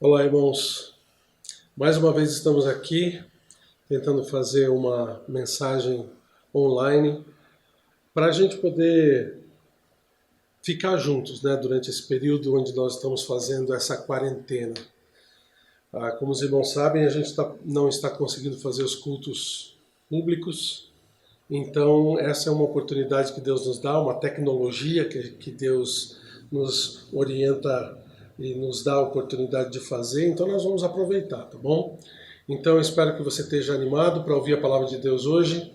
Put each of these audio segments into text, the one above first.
Olá, irmãos. Mais uma vez estamos aqui tentando fazer uma mensagem online para a gente poder ficar juntos, né, durante esse período onde nós estamos fazendo essa quarentena. Como os irmãos sabem, a gente não está conseguindo fazer os cultos públicos, então essa é uma oportunidade que Deus nos dá, uma tecnologia que Deus nos orienta e nos dá a oportunidade de fazer, então nós vamos aproveitar, tá bom? Então eu espero que você esteja animado para ouvir a palavra de Deus hoje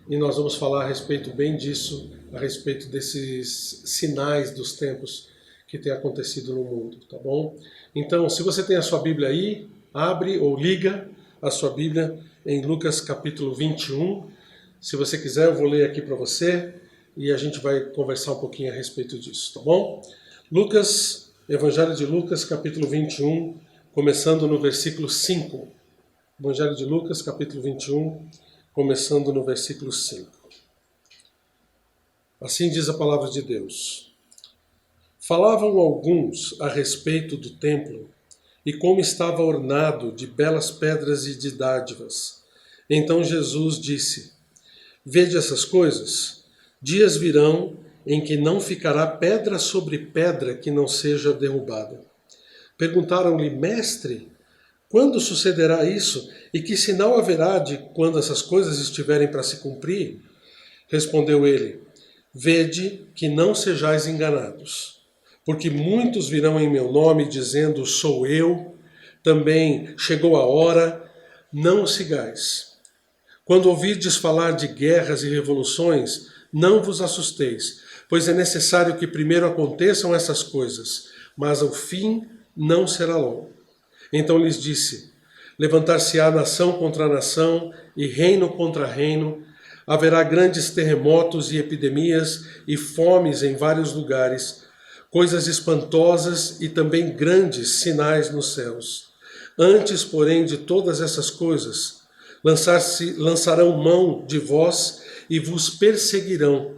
e nós vamos falar a respeito bem disso, a respeito desses sinais dos tempos que tem acontecido no mundo, tá bom? Então, se você tem a sua Bíblia aí, abre ou liga a sua Bíblia em Lucas capítulo 21. Se você quiser, eu vou ler aqui para você e a gente vai conversar um pouquinho a respeito disso, tá bom? Evangelho de Lucas, capítulo 21, começando no versículo 5. Evangelho de Lucas, capítulo 21, começando no versículo 5. Assim diz a palavra de Deus. Falavam alguns a respeito do templo e como estava ornado de belas pedras e de dádivas. Então Jesus disse: Vede essas coisas? Dias virão em que não ficará pedra sobre pedra que não seja derrubada. Perguntaram-lhe: Mestre, quando sucederá isso? E que sinal haverá de quando essas coisas estiverem para se cumprir? Respondeu ele: Vede que não sejais enganados, porque muitos virão em meu nome dizendo: Sou eu, também chegou a hora, não o sigais. Quando ouvirdes falar de guerras e revoluções, não vos assusteis, pois é necessário que primeiro aconteçam essas coisas, mas o fim não será logo. Então lhes disse: Levantar-se-á nação contra nação e reino contra reino, haverá grandes terremotos e epidemias e fomes em vários lugares, coisas espantosas e também grandes sinais nos céus. Antes, porém, de todas essas coisas, lançarão mão de vós e vos perseguirão,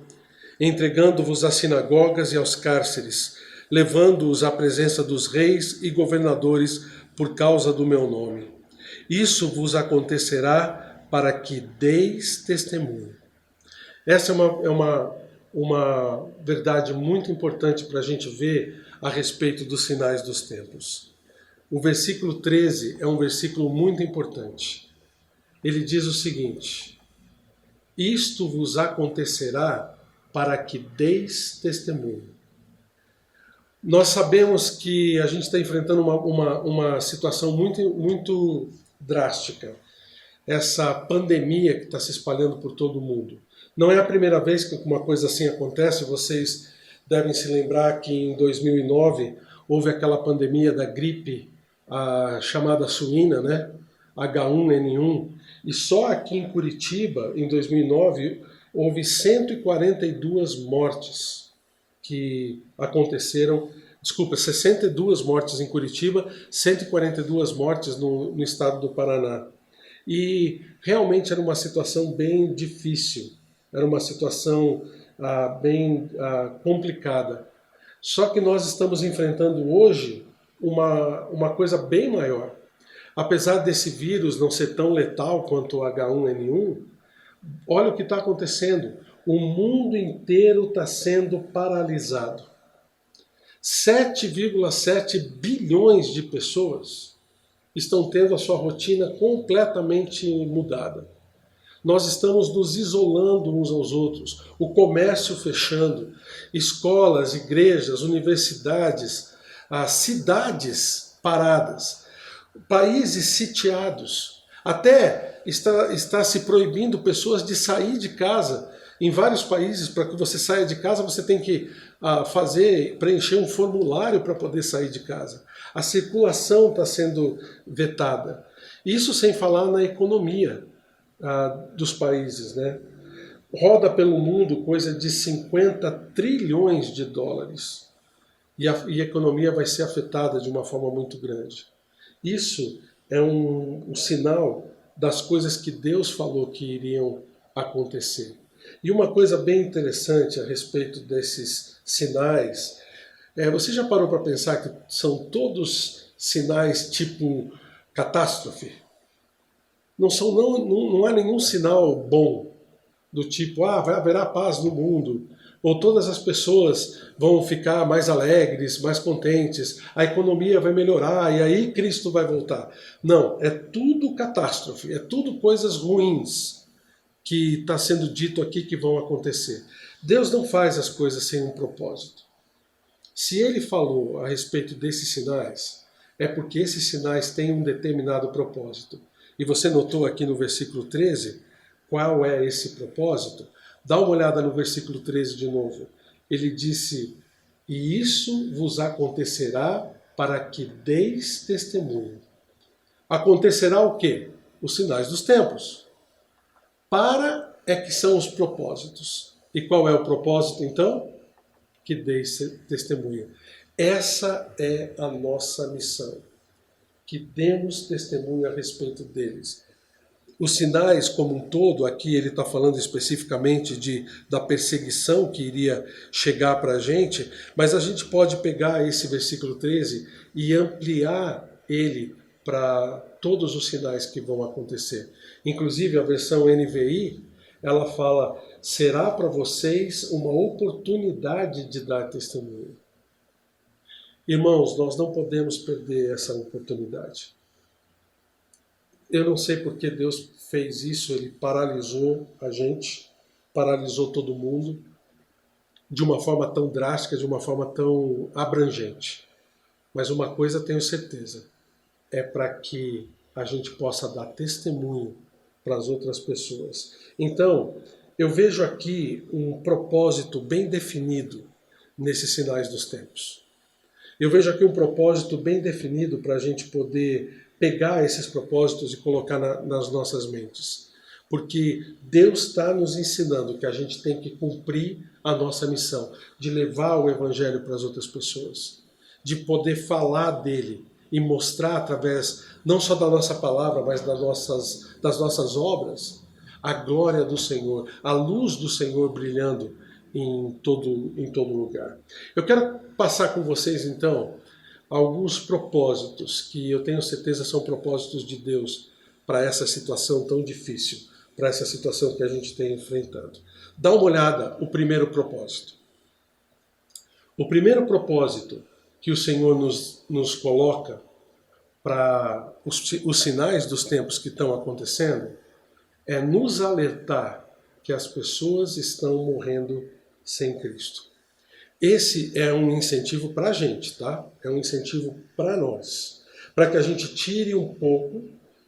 entregando-vos às sinagogas e aos cárceres, levando-os à presença dos reis e governadores por causa do meu nome. Isso vos acontecerá para que deis testemunho. Essa é uma verdade muito importante para a gente ver a respeito dos sinais dos tempos. O versículo 13 é um versículo muito importante. Ele diz o seguinte: Isto vos acontecerá para que deis testemunho. Nós sabemos que a gente está enfrentando uma situação muito drástica. Essa pandemia que está se espalhando por todo o mundo. Não é a primeira vez que uma coisa assim acontece. Vocês devem se lembrar que em 2009 houve aquela pandemia da gripe chamada suína, né? H1N1. E só aqui em Curitiba, em 2009, houve 142 mortes que aconteceram, 62 mortes em Curitiba, 142 mortes no estado do Paraná. E realmente era uma situação bem difícil, era uma situação bem complicada. Só que nós estamos enfrentando hoje uma coisa bem maior. Apesar desse vírus não ser tão letal quanto o H1N1, olha o que está acontecendo. O mundo inteiro está sendo paralisado. 7,7 bilhões de pessoas estão tendo a sua rotina completamente mudada. Nós estamos nos isolando uns aos outros, o comércio fechando, escolas, igrejas, universidades, cidades paradas, países sitiados. Até está se proibindo pessoas de sair de casa. Em vários países, para que você saia de casa, você tem que preencher um formulário para poder sair de casa. A circulação está sendo vetada. Isso sem falar na economia dos países, né? Roda pelo mundo coisa de 50 trilhões de dólares. E a economia vai ser afetada de uma forma muito grande. Isso é um sinal das coisas que Deus falou que iriam acontecer. E uma coisa bem interessante a respeito desses sinais, você já parou para pensar que são todos sinais tipo catástrofe. Não há nenhum sinal bom, do tipo, haverá paz no mundo, ou todas as pessoas vão ficar mais alegres, mais contentes, a economia vai melhorar e aí Cristo vai voltar. Não, é tudo catástrofe, é tudo coisas ruins que está sendo dito aqui que vão acontecer. Deus não faz as coisas sem um propósito. Se ele falou a respeito desses sinais, é porque esses sinais têm um determinado propósito. E você notou aqui no versículo 13 qual é esse propósito? Dá uma olhada no versículo 13 de novo. Ele disse, e isso vos acontecerá para que deis testemunho. Acontecerá o quê? Os sinais dos tempos. Para é que são os propósitos. E qual é o propósito então? Que deis testemunho. Essa é a nossa missão. Que demos testemunho a respeito deles. Os sinais como um todo, aqui ele está falando especificamente da perseguição que iria chegar para a gente, mas a gente pode pegar esse versículo 13 e ampliar ele para todos os sinais que vão acontecer. Inclusive a versão NVI, ela fala, será para vocês uma oportunidade de dar testemunho. Irmãos, nós não podemos perder essa oportunidade. Eu não sei porque Deus fez isso, ele paralisou a gente, paralisou todo mundo, de uma forma tão drástica, de uma forma tão abrangente. Mas uma coisa tenho certeza, é para que a gente possa dar testemunho para as outras pessoas. Então, eu vejo aqui um propósito bem definido nesses sinais dos tempos. Eu vejo aqui um propósito bem definido para a gente poder pegar esses propósitos e colocar nas nossas mentes. Porque Deus está nos ensinando que a gente tem que cumprir a nossa missão, de levar o Evangelho para as outras pessoas, de poder falar dele e mostrar através, não só da nossa palavra, mas das nossas obras, a glória do Senhor, a luz do Senhor brilhando em todo lugar. Eu quero passar com vocês, então, alguns propósitos que eu tenho certeza são propósitos de Deus para essa situação tão difícil, para essa situação que a gente tem enfrentado. Dá uma olhada, o primeiro propósito. O primeiro propósito que o Senhor nos coloca para os sinais dos tempos que estão acontecendo é nos alertar que as pessoas estão morrendo sem Cristo. Esse é um incentivo para a gente, tá? É um incentivo para nós. Para que a gente tire um pouco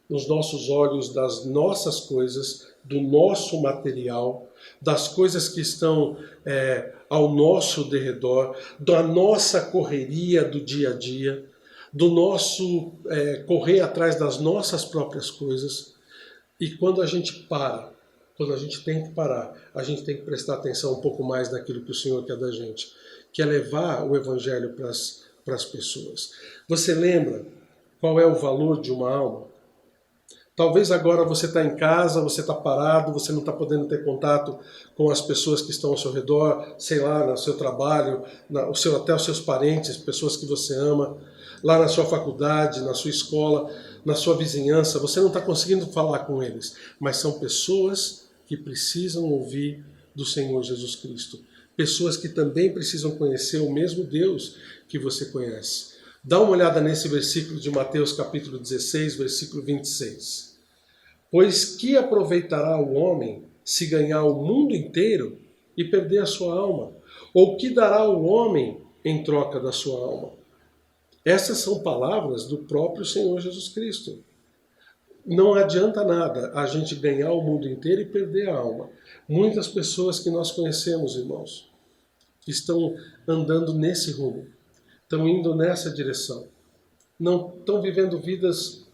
os nossos olhos das nossas coisas, do nosso material, das coisas que estão ao nosso derredor, da nossa correria do dia a dia, do nosso correr atrás das nossas próprias coisas. E quando a gente quando a gente tem que parar, a gente tem que prestar atenção um pouco mais naquilo que o Senhor quer da gente, que é levar o Evangelho para as pessoas. Você lembra qual é o valor de uma alma? Talvez agora você está em casa, você está parado, você não está podendo ter contato com as pessoas que estão ao seu redor, sei lá, no seu trabalho, até os seus parentes, pessoas que você ama, lá na sua faculdade, na sua escola, na sua vizinhança, você não está conseguindo falar com eles, mas são pessoas que precisam ouvir do Senhor Jesus Cristo. Pessoas que também precisam conhecer o mesmo Deus que você conhece. Dá uma olhada nesse versículo de Mateus capítulo 16, versículo 26. Pois que aproveitará o homem se ganhar o mundo inteiro e perder a sua alma? Ou que dará o homem em troca da sua alma? Essas são palavras do próprio Senhor Jesus Cristo. Não adianta nada a gente ganhar o mundo inteiro e perder a alma. Muitas pessoas que nós conhecemos, irmãos, estão andando nesse rumo, estão indo nessa direção. Não estão vivendo vidas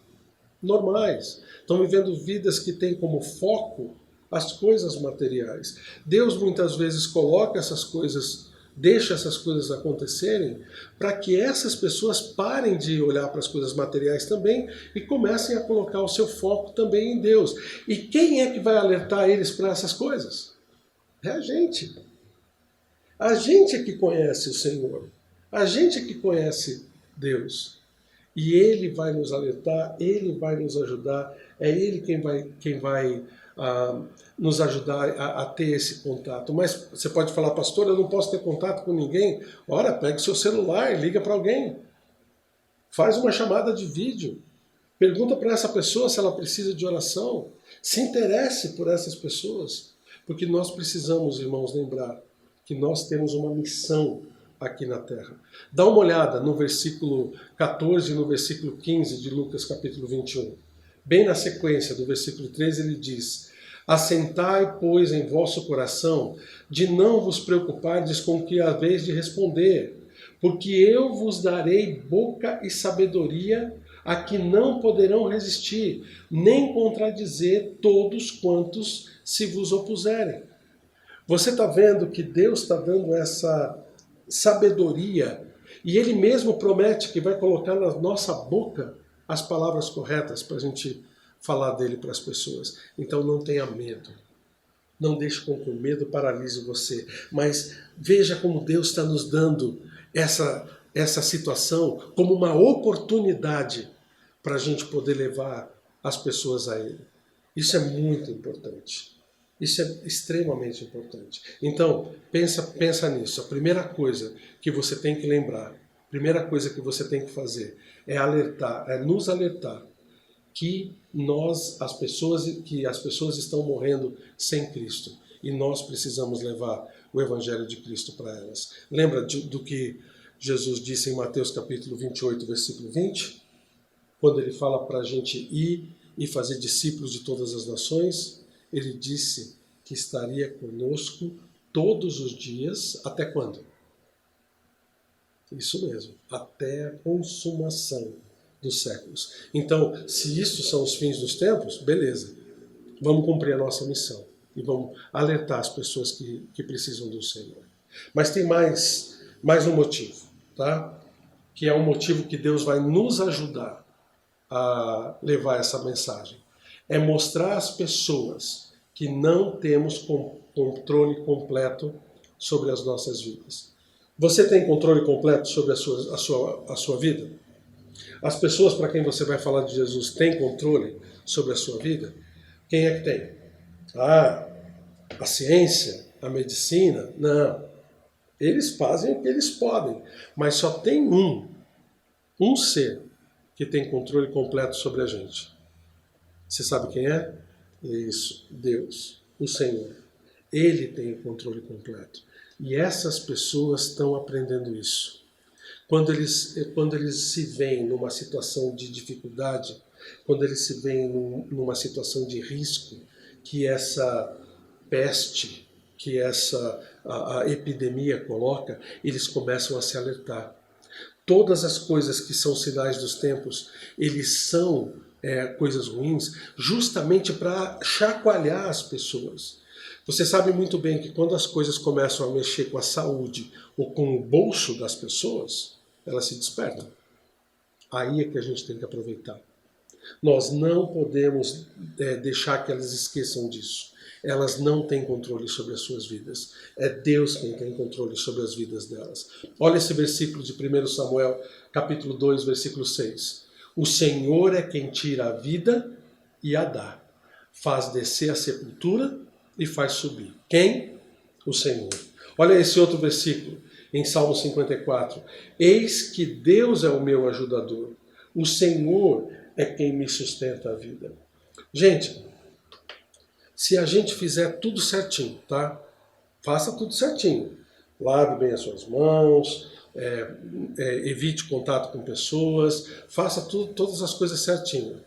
normais, estão vivendo vidas que têm como foco as coisas materiais. Deus muitas vezes coloca essas coisas, deixa essas coisas acontecerem para que essas pessoas parem de olhar para as coisas materiais também e comecem a colocar o seu foco também em Deus. E quem é que vai alertar eles para essas coisas? É a gente. A gente é que conhece o Senhor. A gente é que conhece Deus. E Ele vai nos alertar, Ele vai nos ajudar, é Ele quem vai nos ajudar a ter esse contato. Mas você pode falar, pastor, eu não posso ter contato com ninguém. Ora, pegue seu celular, liga para alguém. Faz uma chamada de vídeo. Pergunta para essa pessoa se ela precisa de oração. Se interesse por essas pessoas. Porque nós precisamos, irmãos, lembrar que nós temos uma missão aqui na Terra. Dá uma olhada no versículo 14 e no versículo 15 de Lucas capítulo 21. Bem na sequência do versículo 13 ele diz: assentai, pois, em vosso coração, de não vos preocupardes com o que haveis de responder, porque eu vos darei boca e sabedoria a que não poderão resistir, nem contradizer todos quantos se vos opuserem. Você está vendo que Deus está dando essa sabedoria, e Ele mesmo promete que vai colocar na nossa boca as palavras corretas para a gente falar dele para as pessoas. Então não tenha medo. Não deixe com que o medo paralise você. Mas veja como Deus está nos dando essa situação como uma oportunidade para a gente poder levar as pessoas a Ele. Isso é muito importante. Isso é extremamente importante. Então, pensa nisso. A primeira coisa que você tem que lembrar, a primeira coisa que você tem que fazer é alertar, é nos alertar que as pessoas estão morrendo sem Cristo e nós precisamos levar o Evangelho de Cristo para elas. Lembra do que Jesus disse em Mateus capítulo 28, versículo 20? Quando ele fala para a gente ir e fazer discípulos de todas as nações, ele disse que estaria conosco todos os dias, até quando? Isso mesmo, até a consumação dos séculos. Então, se isso são os fins dos tempos, beleza. Vamos cumprir a nossa missão e vamos alertar as pessoas que precisam do Senhor. Mas tem mais um motivo, tá? Que é um motivo que Deus vai nos ajudar a levar essa mensagem. É mostrar às pessoas que não temos controle completo sobre as nossas vidas. Você tem controle completo sobre a sua vida? As pessoas para quem você vai falar de Jesus têm controle sobre a sua vida? Quem é que tem? A ciência, a medicina? Não. Eles fazem o que eles podem, mas só tem um ser que tem controle completo sobre a gente. Você sabe quem é? Isso, Deus, o Senhor. Ele tem o controle completo. E essas pessoas estão aprendendo isso. Quando eles se veem numa situação de dificuldade, quando eles se veem numa situação de risco, que essa peste, que a epidemia coloca, eles começam a se alertar. Todas as coisas que são sinais dos tempos, eles são coisas ruins, justamente para chacoalhar as pessoas. Você sabe muito bem que quando as coisas começam a mexer com a saúde ou com o bolso das pessoas, elas se despertam. Aí é que a gente tem que aproveitar. Nós não podemos deixar que elas esqueçam disso. Elas não têm controle sobre as suas vidas. É Deus quem tem controle sobre as vidas delas. Olha esse versículo de 1 Samuel, capítulo 2, versículo 6. O Senhor é quem tira a vida e a dá. Faz descer a sepultura e faz subir. Quem? O Senhor. Olha esse outro versículo, em Salmo 54. Eis que Deus é o meu ajudador. O Senhor é quem me sustenta a vida. Gente, se a gente fizer tudo certinho, tá? Faça tudo certinho. Lave bem as suas mãos, evite contato com pessoas, faça todas as coisas certinho.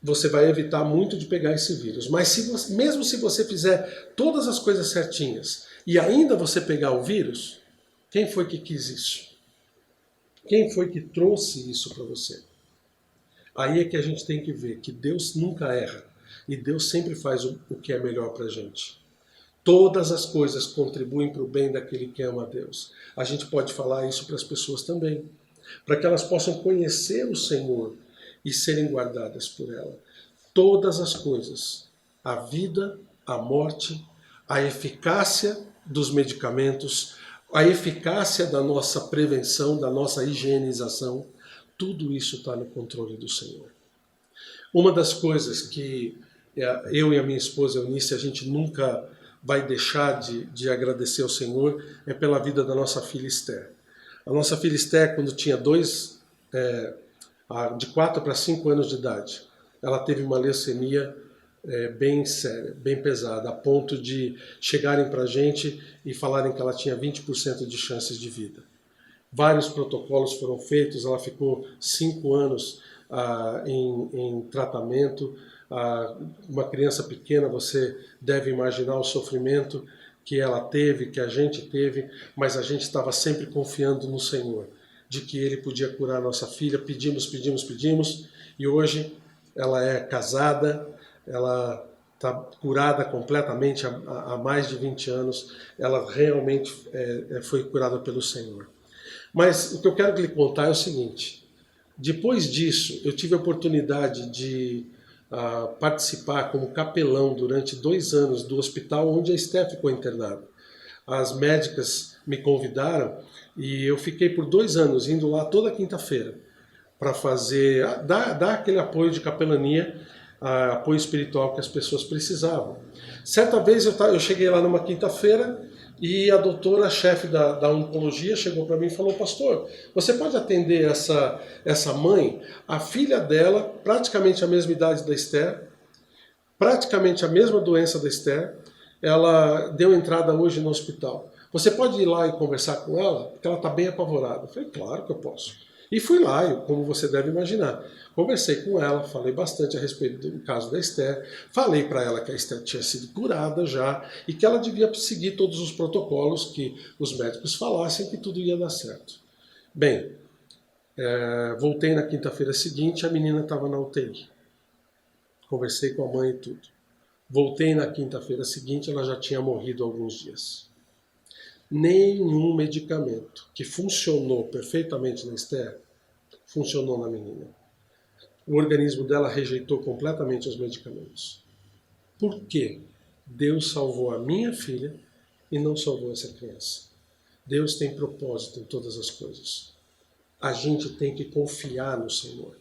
Você vai evitar muito de pegar esse vírus. Mas mesmo se você fizer todas as coisas certinhas e ainda você pegar o vírus, quem foi que quis isso? Quem foi que trouxe isso para você? Aí é que a gente tem que ver que Deus nunca erra. E Deus sempre faz o que é melhor para a gente. Todas as coisas contribuem para o bem daquele que ama a Deus. A gente pode falar isso para as pessoas também. Para que elas possam conhecer o Senhor e serem guardadas por ela. Todas as coisas, a vida, a morte, a eficácia dos medicamentos, a eficácia da nossa prevenção, da nossa higienização, tudo isso está no controle do Senhor. Uma das coisas que eu e a minha esposa Eunice, a gente nunca vai deixar de agradecer ao Senhor é pela vida da nossa filha Esther. A nossa filha Esther, quando tinha de 4 para 5 anos de idade, ela teve uma leucemia bem séria, bem pesada, a ponto de chegarem para a gente e falarem que ela tinha 20% de chances de vida. Vários protocolos foram feitos, ela ficou 5 anos em tratamento. Uma criança pequena, você deve imaginar o sofrimento que ela teve, que a gente teve, mas a gente estava sempre confiando no Senhor, de que Ele podia curar a nossa filha. Pedimos, e hoje ela é casada, ela está curada completamente há mais de 20 anos, ela realmente foi curada pelo Senhor. Mas o que eu quero lhe contar é o seguinte: depois disso, eu tive a oportunidade de participar como capelão durante 2 anos do hospital onde a Esther ficou internada. As médicas me convidaram e eu fiquei por 2 anos indo lá toda quinta-feira para dar aquele apoio de capelania, apoio espiritual que as pessoas precisavam. Certa vez eu cheguei lá numa quinta-feira e a doutora-chefe da oncologia chegou para mim e falou: pastor, você pode atender essa mãe? A filha dela, praticamente a mesma idade da Esther, praticamente a mesma doença da Esther, ela deu entrada hoje no hospital. Você pode ir lá e conversar com ela? Porque ela está bem apavorada. Eu falei: claro que eu posso. E fui lá, como você deve imaginar. Conversei com ela, falei bastante a respeito do caso da Esther, falei para ela que a Esther tinha sido curada já e que ela devia seguir todos os protocolos que os médicos falassem, que tudo ia dar certo. Bem, voltei na quinta-feira seguinte, a menina estava na UTI. Conversei com a mãe e tudo. Voltei na quinta-feira seguinte, ela já tinha morrido há alguns dias. Nenhum medicamento que funcionou perfeitamente na Esther funcionou na menina. O organismo dela rejeitou completamente os medicamentos. Por quê? Deus salvou a minha filha e não salvou essa criança. Deus tem propósito em todas as coisas. A gente tem que confiar no Senhor.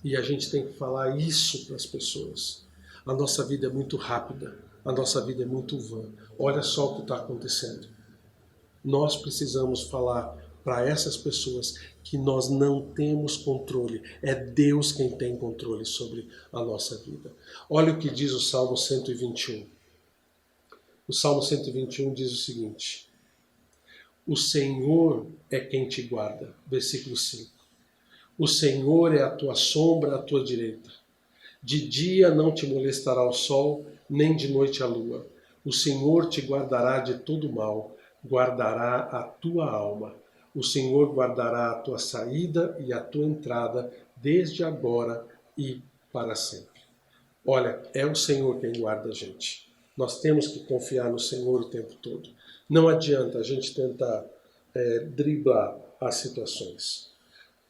E a gente tem que falar isso para as pessoas. A nossa vida é muito rápida. A nossa vida é muito vã. Olha só o que está acontecendo. Nós precisamos falar para essas pessoas que nós não temos controle. É Deus quem tem controle sobre a nossa vida. Olha o que diz o Salmo 121. O Salmo 121 diz o seguinte: o Senhor é quem te guarda. Versículo 5. O Senhor é a tua sombra à tua direita. De dia não te molestará o sol, nem de noite a lua. O Senhor te guardará de todo mal, guardará a tua alma. O Senhor guardará a tua saída e a tua entrada, desde agora e para sempre. Olha, é o Senhor quem guarda a gente. Nós temos que confiar no Senhor o tempo todo. Não adianta a gente tentar driblar as situações.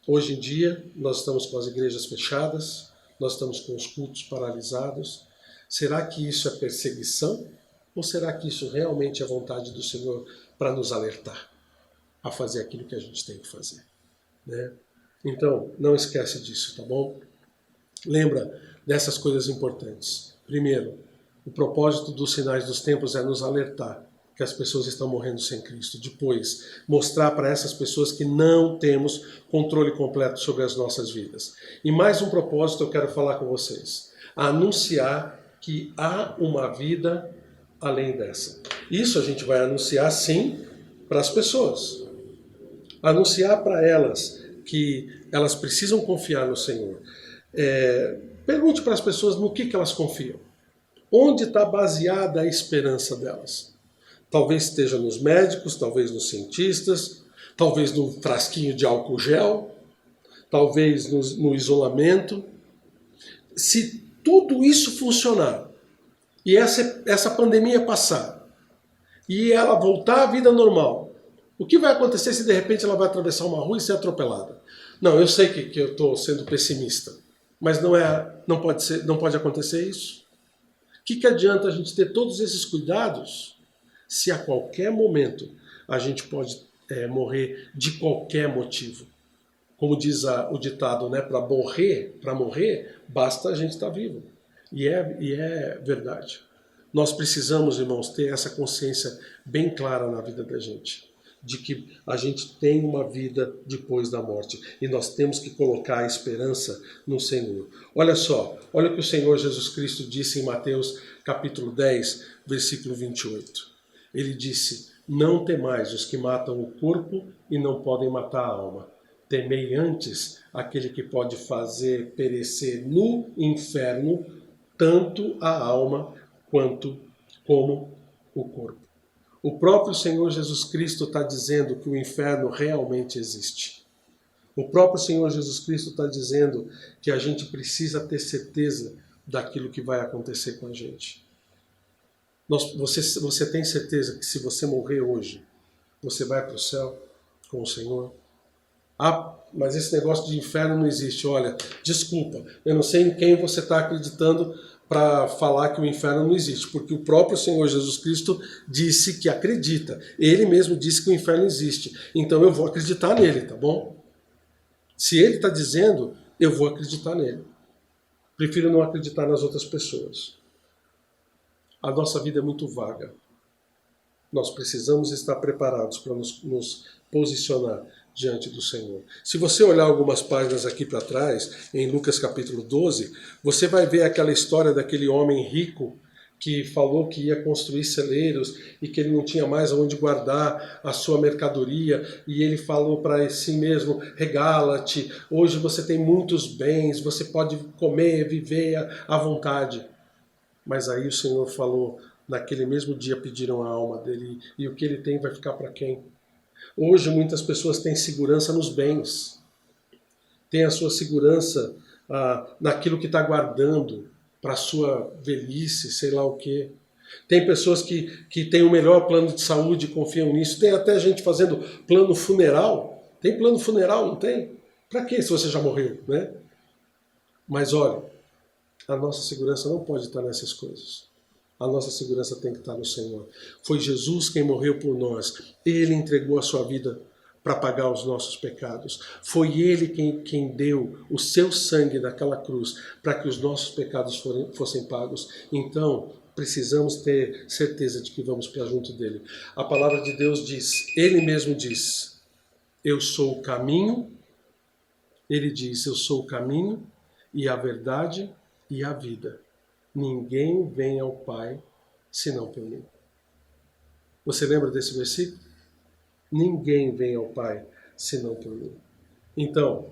Hoje em dia, nós estamos com as igrejas fechadas, nós estamos com os cultos paralisados. Será que isso é perseguição? Ou será que isso realmente é vontade do Senhor para nos alertar a fazer aquilo que a gente tem que fazer? Né? Então, não esquece disso, tá bom? Lembra dessas coisas importantes. Primeiro, o propósito dos sinais dos tempos é nos alertar que as pessoas estão morrendo sem Cristo. Depois, mostrar para essas pessoas que não temos controle completo sobre as nossas vidas. E mais um propósito eu quero falar com vocês. Anunciar que há uma vida além dessa. Isso a gente vai anunciar, sim, para as pessoas. Anunciar para elas que elas precisam confiar no Senhor. Pergunte para as pessoas no que elas confiam. Onde está baseada a esperança delas? Talvez esteja nos médicos, talvez nos cientistas, talvez no frasquinho de álcool gel, talvez no isolamento. Se tudo isso funcionar e essa pandemia passar e ela voltar à vida normal, o que vai acontecer se de repente ela vai atravessar uma rua e ser atropelada? Não, eu sei que eu estou sendo pessimista, mas não pode acontecer isso. O que adianta a gente ter todos esses cuidados se a qualquer momento a gente pode morrer de qualquer motivo? Como diz o ditado, né? Para morrer, basta a gente estar vivo. E é verdade. Nós precisamos, irmãos, ter essa consciência bem clara na vida da gente, de que a gente tem uma vida depois da morte e nós temos que colocar a esperança no Senhor. Olha só, olha o que o Senhor Jesus Cristo disse em Mateus capítulo 10, versículo 28. Ele disse: não temais os que matam o corpo e não podem matar a alma. Temei antes aquele que pode fazer perecer no inferno tanto a alma como o corpo. O próprio Senhor Jesus Cristo está dizendo que o inferno realmente existe. O próprio Senhor Jesus Cristo está dizendo que a gente precisa ter certeza daquilo que vai acontecer com a gente. Você tem certeza que se você morrer hoje, você vai para o céu com o Senhor? Ah, mas esse negócio de inferno não existe. Olha, desculpa, eu não sei em quem você está acreditando para falar que o inferno não existe, porque o próprio Senhor Jesus Cristo disse que acredita. Ele mesmo disse que o inferno existe. Então eu vou acreditar nele, tá bom? Se ele está dizendo, eu vou acreditar nele. Prefiro não acreditar nas outras pessoas. A nossa vida é muito vaga. Nós precisamos estar preparados para nos posicionar diante do Senhor. Se você olhar algumas páginas aqui para trás, em Lucas capítulo 12, você vai ver aquela história daquele homem rico que falou que ia construir celeiros e que ele não tinha mais aonde guardar a sua mercadoria, e ele falou para si mesmo: regala-te, hoje você tem muitos bens, você pode comer, viver à vontade. Mas aí o Senhor falou: naquele mesmo dia pediram a alma dele, e o que ele tem vai ficar para quem? Hoje muitas pessoas têm segurança nos bens, têm a sua segurança naquilo que está guardando para a sua velhice, sei lá o quê. Tem pessoas que têm o melhor plano de saúde e confiam nisso. Tem até gente fazendo plano funeral. Tem plano funeral, não tem? Para quê se você já morreu, né? Mas olha, a nossa segurança não pode estar nessas coisas. A nossa segurança tem que estar no Senhor. Foi Jesus quem morreu por nós. Ele entregou a sua vida para pagar os nossos pecados. Foi Ele quem deu o seu sangue naquela cruz para que os nossos pecados fossem pagos. Então, precisamos ter certeza de que vamos para junto dele. A palavra de Deus diz, Ele mesmo diz: eu sou o caminho. Ele diz: eu sou o caminho e a verdade e a vida. Ninguém vem ao Pai senão por mim. Você lembra desse versículo? Ninguém vem ao Pai senão por mim. Então,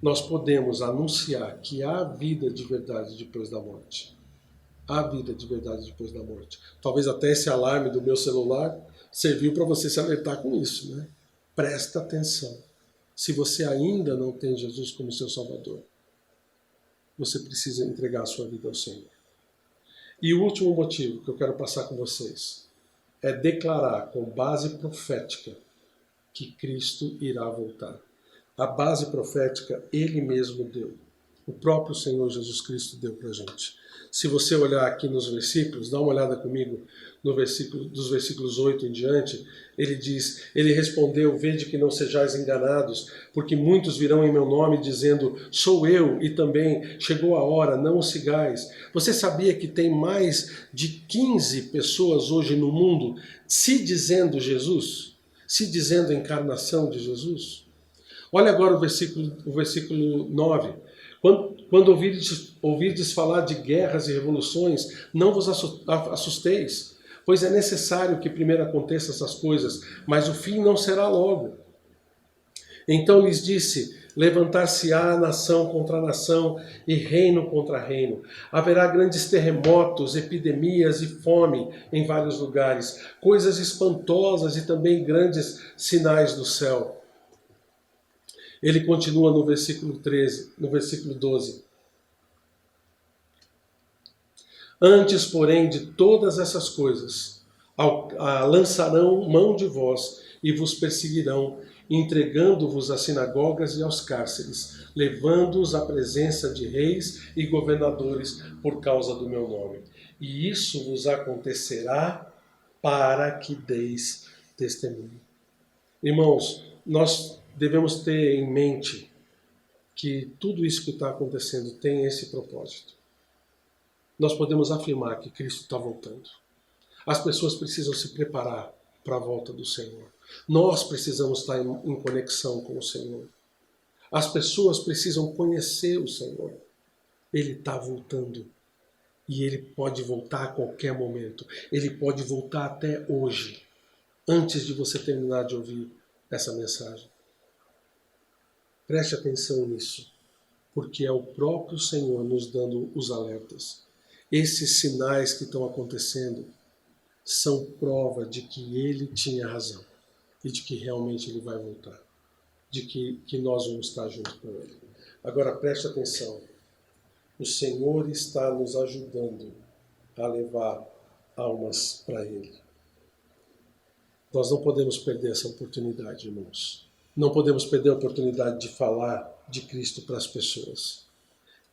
nós podemos anunciar que há vida de verdade depois da morte. Há vida de verdade depois da morte. Talvez até esse alarme do meu celular serviu para você se alertar com isso, né? Presta atenção. Se você ainda não tem Jesus como seu Salvador, você precisa entregar a sua vida ao Senhor. E o último motivo que eu quero passar com vocês é declarar com base profética que Cristo irá voltar. A base profética Ele mesmo deu. O próprio Senhor Jesus Cristo deu para a gente. Se você olhar aqui nos versículos, dá uma olhada comigo dos versículos 8 em diante, ele diz: ele respondeu: vede que não sejais enganados, porque muitos virão em meu nome dizendo: sou eu, e também chegou a hora, não o sigais. Você sabia que tem mais de 15 pessoas hoje no mundo se dizendo Jesus? Se dizendo a encarnação de Jesus? Olha agora o versículo 9. Quando ouvirdes falar de guerras e revoluções, não vos assusteis, pois é necessário que primeiro aconteçam essas coisas, mas o fim não será logo. Então lhes disse: levantar-se-á nação contra nação e reino contra reino. Haverá grandes terremotos, epidemias e fome em vários lugares, coisas espantosas e também grandes sinais do céu. Ele continua no versículo 13, no versículo 12. Antes, porém, de todas essas coisas, lançarão mão de vós e vos perseguirão, entregando-vos às sinagogas e aos cárceres, levando-os à presença de reis e governadores por causa do meu nome. E isso vos acontecerá para que deis testemunho. Irmãos, nós devemos ter em mente que tudo isso que está acontecendo tem esse propósito. Nós podemos afirmar que Cristo está voltando. As pessoas precisam se preparar para a volta do Senhor. Nós precisamos estar em conexão com o Senhor. As pessoas precisam conhecer o Senhor. Ele está voltando. E Ele pode voltar a qualquer momento. Ele pode voltar até hoje, antes de você terminar de ouvir essa mensagem. Preste atenção nisso, porque é o próprio Senhor nos dando os alertas. Esses sinais que estão acontecendo são prova de que Ele tinha razão e de que realmente Ele vai voltar, de que nós vamos estar junto com Ele. Agora preste atenção, o Senhor está nos ajudando a levar almas para Ele. Nós não podemos perder essa oportunidade, irmãos. Não podemos perder a oportunidade de falar de Cristo para as pessoas.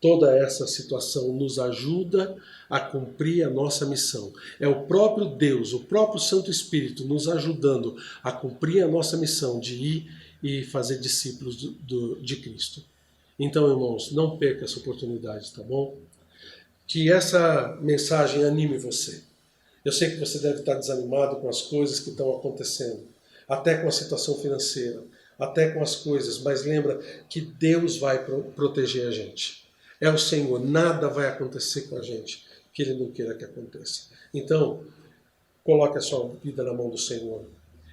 Toda essa situação nos ajuda a cumprir a nossa missão. É o próprio Deus, o próprio Santo Espírito nos ajudando a cumprir a nossa missão de ir e fazer discípulos de Cristo. Então, irmãos, não perca essa oportunidade, tá bom? Que essa mensagem anime você. Eu sei que você deve estar desanimado com as coisas que estão acontecendo, até com a situação financeira, até com as coisas, mas lembra que Deus vai proteger a gente. É o Senhor, nada vai acontecer com a gente que Ele não queira que aconteça. Então, coloque a sua vida na mão do Senhor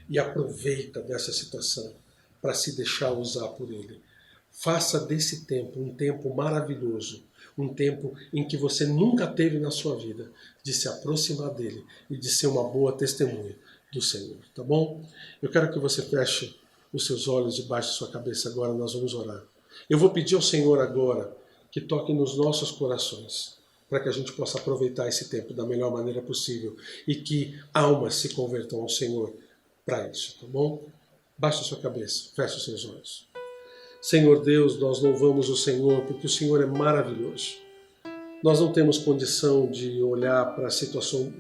e aproveita dessa situação para se deixar usar por Ele. Faça desse tempo um tempo maravilhoso, um tempo em que você nunca teve na sua vida, de se aproximar dEle e de ser uma boa testemunha do Senhor, tá bom? Eu quero que você feche os seus olhos debaixo da sua cabeça agora, nós vamos orar. Eu vou pedir ao Senhor agora que toque nos nossos corações, para que a gente possa aproveitar esse tempo da melhor maneira possível e que almas se convertam ao Senhor para isso, tá bom? Baixe a sua cabeça, feche os seus olhos. Senhor Deus, nós louvamos o Senhor porque o Senhor é maravilhoso. Nós não temos condição de olhar para a situação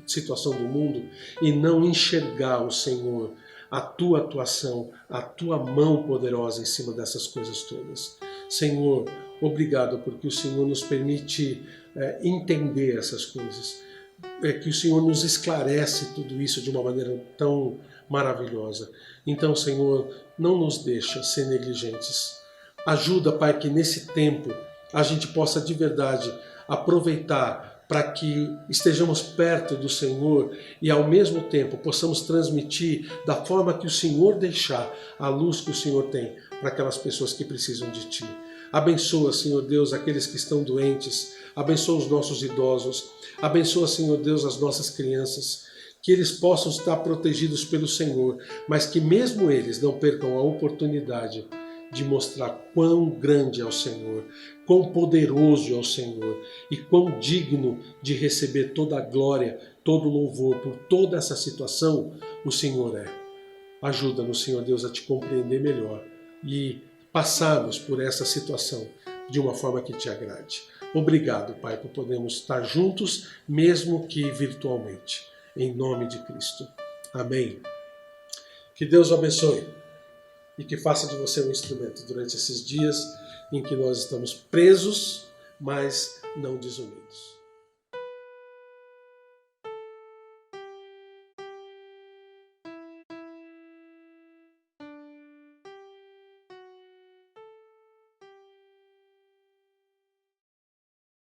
do mundo e não enxergar o Senhor, a Tua atuação, a Tua mão poderosa em cima dessas coisas todas. Senhor, obrigado porque o Senhor nos permite entender essas coisas, que o Senhor nos esclarece tudo isso de uma maneira tão maravilhosa. Então, Senhor, não nos deixa ser negligentes. Ajuda, Pai, que nesse tempo a gente possa de verdade aproveitar para que estejamos perto do Senhor e ao mesmo tempo possamos transmitir da forma que o Senhor deixar a luz que o Senhor tem para aquelas pessoas que precisam de Ti. Abençoa, Senhor Deus, aqueles que estão doentes, abençoa os nossos idosos, abençoa, Senhor Deus, as nossas crianças, que eles possam estar protegidos pelo Senhor, mas que mesmo eles não percam a oportunidade de mostrar quão grande é o Senhor, quão poderoso é o Senhor e quão digno de receber toda a glória, todo o louvor por toda essa situação o Senhor é. Ajuda-nos, Senhor Deus, a Te compreender melhor e passarmos por essa situação de uma forma que Te agrade. Obrigado, Pai, por podermos estar juntos, mesmo que virtualmente. Em nome de Cristo. Amém. Que Deus o abençoe e que faça de você um instrumento durante esses dias em que nós estamos presos, mas não desunidos.